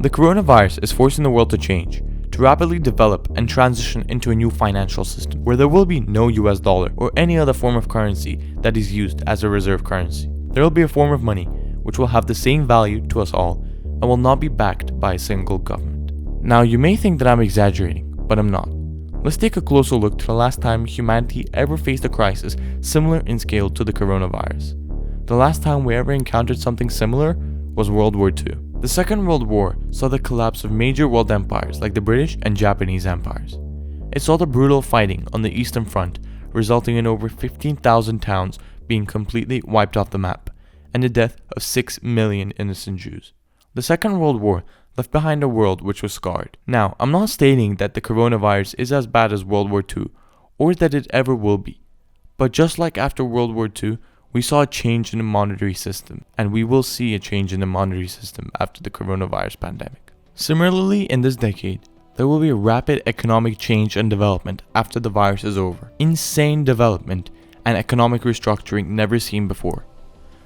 The coronavirus is forcing the world to change, to rapidly develop and transition into a new financial system where there will be no US dollar or any other form of currency that is used as a reserve currency. There will be a form of money which will have the same value to us all and will not be backed by a single government. Now, you may think that I'm exaggerating, but I'm not. Let's take a closer look to the last time humanity ever faced a crisis similar in scale to the coronavirus. The last time we ever encountered something similar was World War II. The Second World War saw the collapse of major world empires like the British and Japanese empires. It saw the brutal fighting on the Eastern Front, resulting in over 15,000 towns being completely wiped off the map, and the death of 6 million innocent Jews. The Second World War left behind a world which was scarred. Now, I'm not stating that the coronavirus is as bad as World War II, or that it ever will be. But just like after World War II, we saw a change in the monetary system, and we will see a change in the monetary system after the coronavirus pandemic. Similarly, in this decade, there will be a rapid economic change and development after the virus is over. Insane development and economic restructuring never seen before.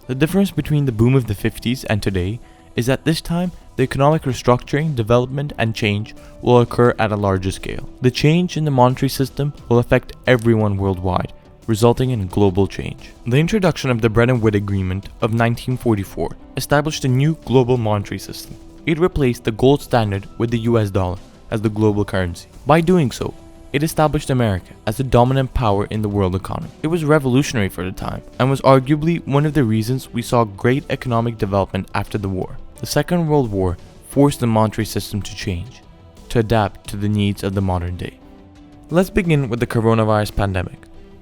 The difference between the boom of the 50s and today is that this time, the economic restructuring, development, and change will occur at a larger scale. The change in the monetary system will affect everyone worldwide, resulting in global change. The introduction of the Bretton Woods Agreement of 1944 established a new global monetary system. It replaced the gold standard with the US dollar as the global currency. By doing so, it established America as the dominant power in the world economy. It was revolutionary for the time, and was arguably one of the reasons we saw great economic development after the war. The Second World War forced the monetary system to change, to adapt to the needs of the modern day. Let's begin with the coronavirus pandemic.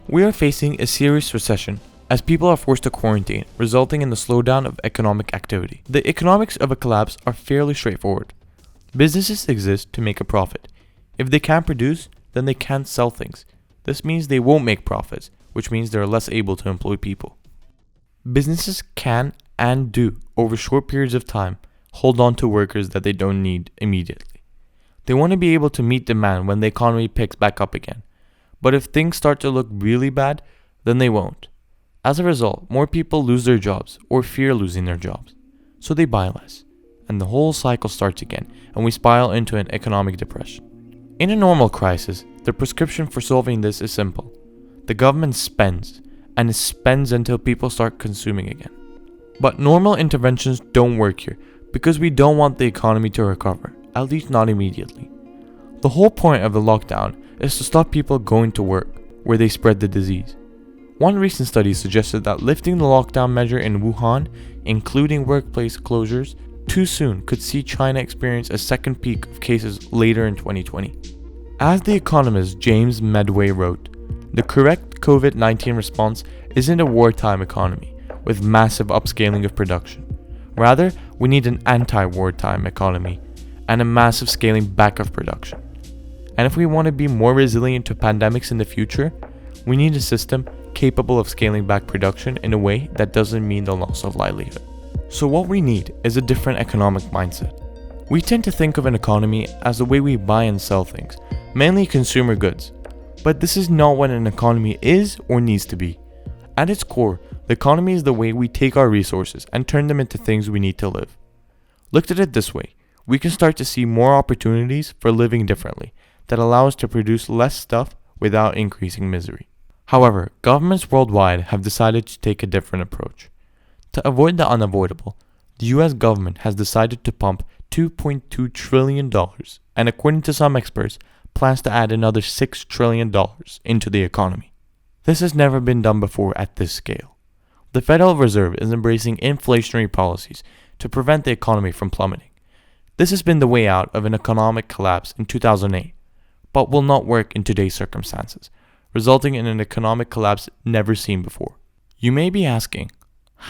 We are facing a serious recession as people are forced to quarantine, resulting in the slowdown of economic activity. The economics of a collapse are fairly straightforward. Businesses exist to make a profit. If they can't produce, then they can't sell things. This means they won't make profits, which means they're less able to employ people. Businesses can and do, over short periods of time, hold on to workers that they don't need immediately. They want to be able to meet demand when the economy picks back up again. But if things start to look really bad, then they won't. As a result, more people lose their jobs or fear losing their jobs. So they buy less. And the whole cycle starts again, and we spiral into an economic depression. In a normal crisis, the prescription for solving this is simple. The government spends, and it spends until people start consuming again. But normal interventions don't work here, because we don't want the economy to recover, at least not immediately. The whole point of the lockdown is to stop people going to work, where they spread the disease. One recent study suggested that lifting the lockdown measure in Wuhan, including workplace closures, too soon could see China experience a second peak of cases later in 2020. As The Economist James Medway wrote, the correct COVID-19 response isn't a wartime economy with massive upscaling of production. Rather, we need an anti-wartime economy and a massive scaling back of production. And if we want to be more resilient to pandemics in the future, we need a system capable of scaling back production in a way that doesn't mean the loss of livelihood. So what we need is a different economic mindset. We tend to think of an economy as the way we buy and sell things, mainly consumer goods. But this is not what an economy is or needs to be. At its core, the economy is the way we take our resources and turn them into things we need to live. Looked at it this way, we can start to see more opportunities for living differently that allow us to produce less stuff without increasing misery. However, governments worldwide have decided to take a different approach. To avoid the unavoidable, the US government has decided to pump $2.2 trillion, and according to some experts, plans to add another $6 trillion into the economy. This has never been done before at this scale. The Federal Reserve is embracing inflationary policies to prevent the economy from plummeting. This has been the way out of an economic collapse in 2008, but will not work in today's circumstances, resulting in an economic collapse never seen before. You may be asking,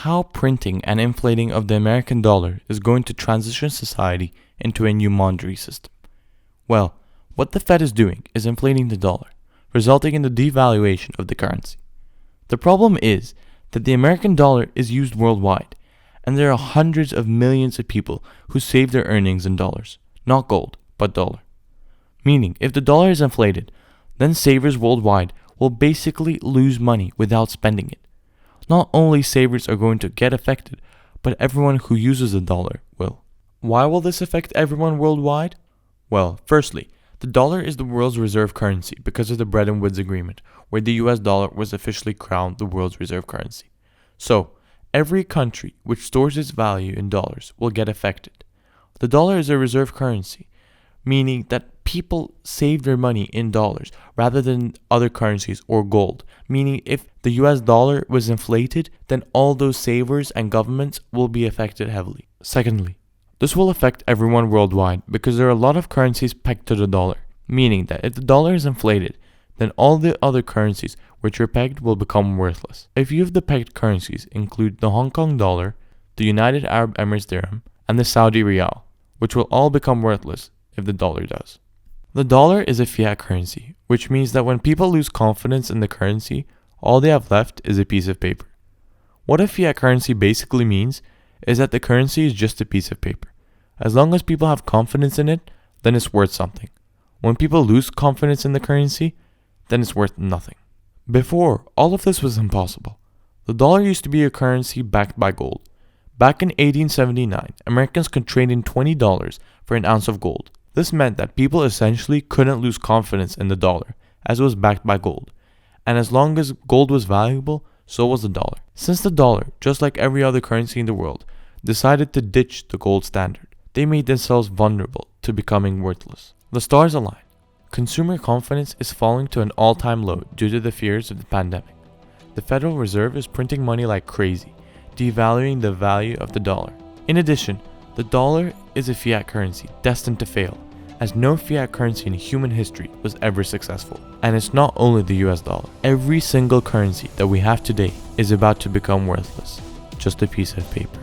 how printing and inflating of the American dollar is going to transition society into a new monetary system? Well, what the Fed is doing is inflating the dollar, resulting in the devaluation of the currency. The problem is that the American dollar is used worldwide, and there are hundreds of millions of people who save their earnings in dollars, not gold, but dollar. Meaning, if the dollar is inflated, then savers worldwide will basically lose money without spending it. Not only savers are going to get affected, but everyone who uses the dollar will. Why will this affect everyone worldwide? Well, firstly, the dollar is the world's reserve currency because of the Bretton Woods Agreement, where the US dollar was officially crowned the world's reserve currency. So, every country which stores its value in dollars will get affected. The dollar is a reserve currency, meaning that people save their money in dollars rather than other currencies or gold, meaning if the US dollar was inflated, then all those savers and governments will be affected heavily. Secondly, this will affect everyone worldwide because there are a lot of currencies pegged to the dollar, meaning that if the dollar is inflated, then all the other currencies which are pegged will become worthless. A few of the pegged currencies include the Hong Kong dollar, the United Arab Emirates dirham, and the Saudi riyal, which will all become worthless if the dollar does. The dollar is a fiat currency, which means that when people lose confidence in the currency, all they have left is a piece of paper. What a fiat currency basically means is that the currency is just a piece of paper. As long as people have confidence in it, then it's worth something. When people lose confidence in the currency, then it's worth nothing. Before, all of this was impossible. The dollar used to be a currency backed by gold. Back in 1879, Americans could trade in $20 for an ounce of gold. This meant that people essentially couldn't lose confidence in the dollar, as it was backed by gold. And as long as gold was valuable, so was the dollar. Since the dollar, just like every other currency in the world, decided to ditch the gold standard, they made themselves vulnerable to becoming worthless. The stars align. Consumer confidence is falling to an all-time low due to the fears of the pandemic. The Federal Reserve is printing money like crazy, devaluing the value of the dollar. In addition, the dollar is a fiat currency destined to fail, as no fiat currency in human history was ever successful. And it's not only the US dollar. Every single currency that we have today is about to become worthless, just a piece of paper,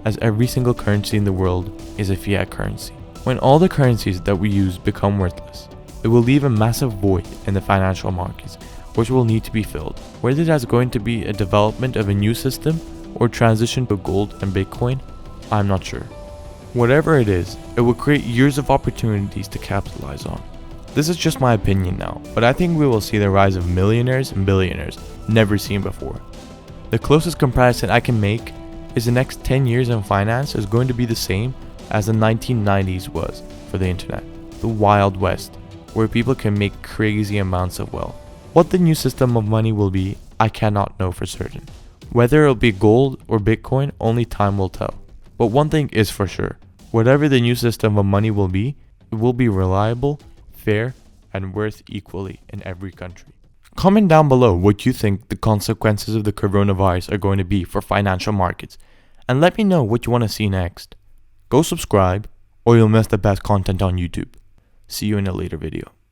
as every single currency in the world is a fiat currency. When all the currencies that we use become worthless, it will leave a massive void in the financial markets, which will need to be filled. Whether that's going to be a development of a new system or transition to gold and Bitcoin, I'm not sure. Whatever it is, it will create years of opportunities to capitalize on. This is just my opinion now, but I think we will see the rise of millionaires and billionaires never seen before. The closest comparison I can make is the next 10 years in finance is going to be the same as the 1990s was for the internet, the Wild West, where people can make crazy amounts of wealth. What the new system of money will be, I cannot know for certain. Whether it'll be gold or Bitcoin, only time will tell. But one thing is for sure, whatever the new system of money will be, it will be reliable, fair, and worth equally in every country. Comment down below what you think the consequences of the coronavirus are going to be for financial markets, and let me know what you want to see next. Go subscribe, or you'll miss the best content on YouTube. See you in a later video.